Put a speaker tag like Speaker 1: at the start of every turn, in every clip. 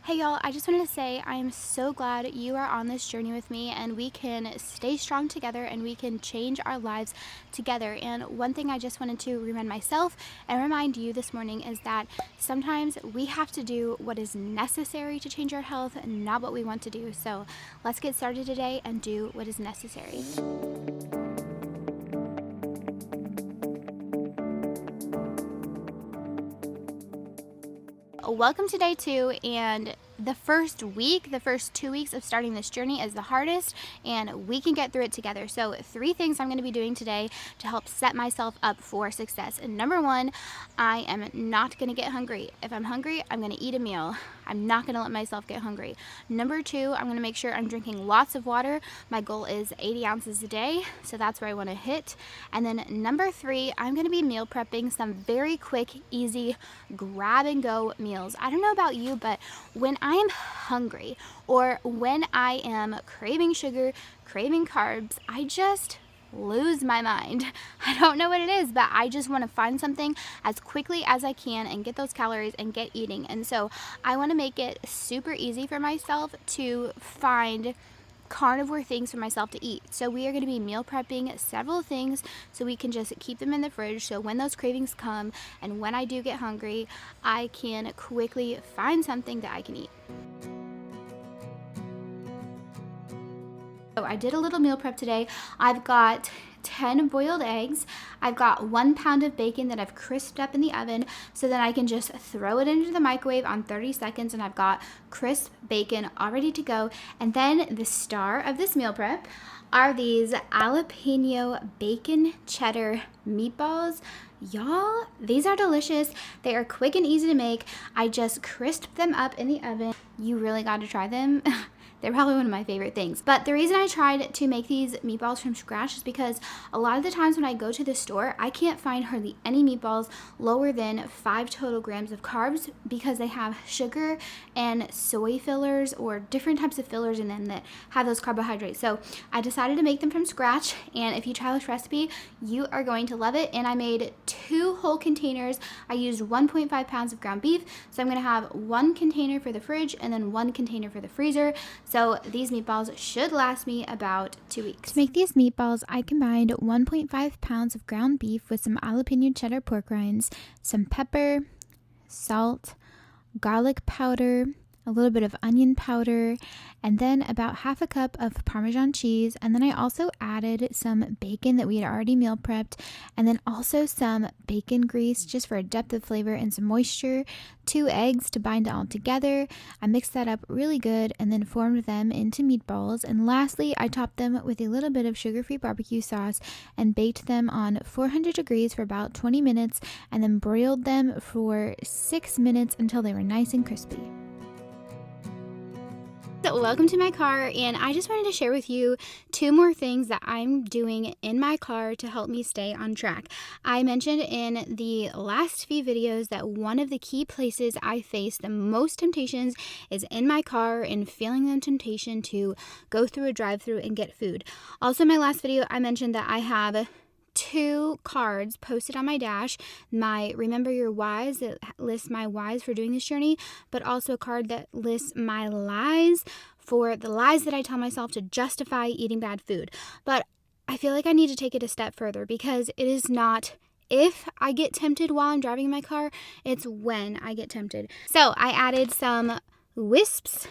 Speaker 1: Hey y'all, I just wanted to say I am so glad you are on this journey with me and we can stay strong together and we can change our lives together. And one thing I just wanted to remind myself and remind you this morning is that sometimes we have to do what is necessary to change our health and not what we want to do. So let's get started today and do what is necessary. Welcome to day 2, and the first 2 weeks of starting this journey is the hardest, and we can get through it together. So 3 things I'm going to be doing today to help set myself up for success. And number 1, I am not going to get hungry. If I'm hungry, I'm going to eat a meal. I'm not going to let myself get hungry. Number 2, I'm going to make sure I'm drinking lots of water. My goal is 80 ounces a day, so that's where I want to hit. And then number 3, I'm going to be meal prepping some very quick, easy, grab and go meals. I don't know about you, but when I am hungry or when I am craving sugar, craving carbs, I just lose my mind. I don't know what it is, but I just want to find something as quickly as I can and get those calories and get eating. And so I want to make it super easy for myself to find carnivore things for myself to eat. So we are going to be meal prepping several things so we can just keep them in the fridge, so when those cravings come and when I do get hungry, I can quickly find something that I can eat. So I did a little meal prep today. I've got 10 boiled eggs. I've got 1 pound of bacon that I've crisped up in the oven so that I can just throw it into the microwave on 30 seconds, and I've got crisp bacon all ready to go. And then the star of this meal prep are these Jalapeño bacon cheddar meatballs. Y'all, these are delicious. They are quick and easy to make. I just crisped them up in the oven. You really got to try them. They're probably one of my favorite things. But the reason I tried to make these meatballs from scratch is because a lot of the times when I go to the store, I can't find hardly any meatballs lower than 5 total grams of carbs because they have sugar and soy fillers or different types of fillers in them that have those carbohydrates. So I decided to make them from scratch, and if you try this recipe, you are going to love it. And I made 2 whole containers. I used 1.5 pounds of ground beef, so I'm gonna have 1 container for the fridge and then 1 container for the freezer. So these meatballs should last me about 2 weeks. To make these meatballs, I combined 1.5 pounds of ground beef with some Jalapeño cheddar pork rinds, some pepper, salt, garlic powder, a little bit of onion powder, and then about half a cup of Parmesan cheese. And then I also added some bacon that we had already meal prepped, and then also some bacon grease just for a depth of flavor and some moisture, 2 eggs to bind it all together. I mixed that up really good and then formed them into meatballs. And lastly, I topped them with a little bit of sugar-free barbecue sauce and baked them on 400 degrees for about 20 minutes and then broiled them for 6 minutes until they were nice and crispy. So welcome to my car, and I just wanted to share with you 2 more things that I'm doing in my car to help me stay on track. I mentioned in the last few videos that one of the key places I face the most temptations is in my car and feeling the temptation to go through a drive-thru and get food. Also, in my last video, I mentioned that I have 2 cards posted on my dash, my Remember Your Whys that lists my whys for doing this journey, but also a card that lists my lies for the lies that I tell myself to justify eating bad food. But I feel like I need to take it a step further, because it is not if I get tempted while I'm driving my car, it's when I get tempted. So I added some wisps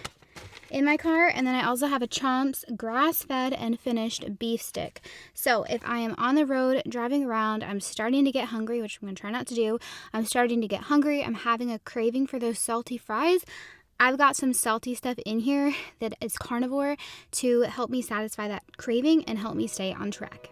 Speaker 1: in my car, and then I also have a Chomps grass-fed and finished beef stick. So if I am on the road driving around, I'm starting to get hungry, which I'm going to try not to do. I'm starting to get hungry. I'm having a craving for those salty fries. I've got some salty stuff in here that is carnivore to help me satisfy that craving and help me stay on track.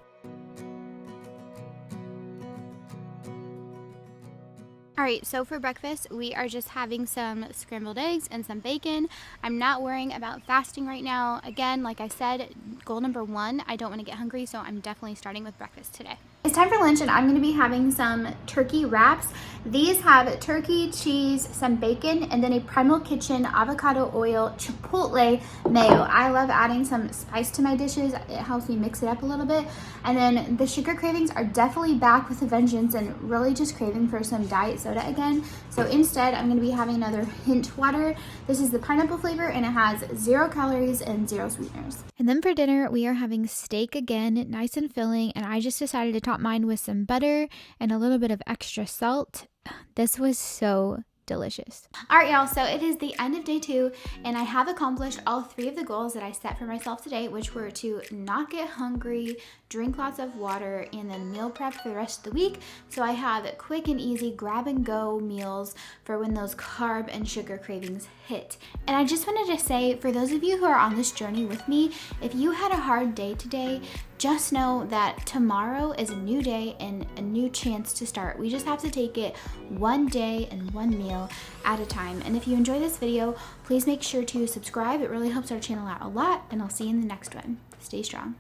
Speaker 1: All right, so for breakfast, we are just having some scrambled eggs and some bacon. I'm not worrying about fasting right now. Again, like I said, goal number 1, I don't want to get hungry, so I'm definitely starting with breakfast today. It's time for lunch and I'm gonna be having some turkey wraps. These have turkey, cheese, some bacon, and then a Primal Kitchen avocado oil chipotle mayo. I love adding some spice to my dishes. It helps me mix it up a little bit. And then the sugar cravings are definitely back with a vengeance and really just craving for some diet soda again. So instead, I'm gonna be having another hint water. This is the pineapple flavor and it has 0 calories and 0 sweeteners. And then for dinner, we are having steak again, nice and filling. And I just decided to top mine with some butter and a little bit of extra salt. This was so delicious. All right, y'all, so it is the end of day 2 and I have accomplished all 3 of the goals that I set for myself today, which were to not get hungry, drink lots of water, and then meal prep for the rest of the week. So I have quick and easy grab and go meals for when those carb and sugar cravings hit. And I just wanted to say, for those of you who are on this journey with me, if you had a hard day today, just know that tomorrow is a new day and a new chance to start. We just have to take it one day and one meal at a time. And if you enjoy this video, please make sure to subscribe. It really helps our channel out a lot, and I'll see you in the next one. Stay strong.